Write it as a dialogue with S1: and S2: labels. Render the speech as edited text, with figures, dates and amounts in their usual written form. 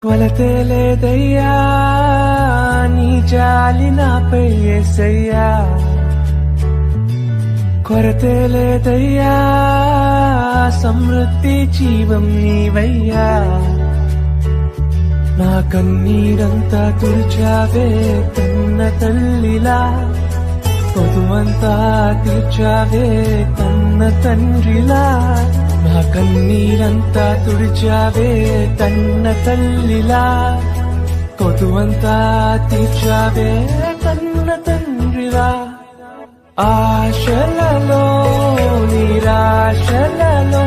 S1: కొలతే లేదయ్యా నీ జాలి నాపై యేసయ్యా, కొరతే లేదయ్యా సమృద్ధి జీవం నీవయ్యా. నా కన్నీరంతా తుడిచావే కన్న తల్లిలా, పొదువంతా తీర్చావే కన్న తండ్రిలా. నా కన్నీరంతా తుడిచావే కన్న తల్లిలా, పొదువంతా తీర్చావే కన్న తండ్రిలా. ఆశలలో నిరాశలలో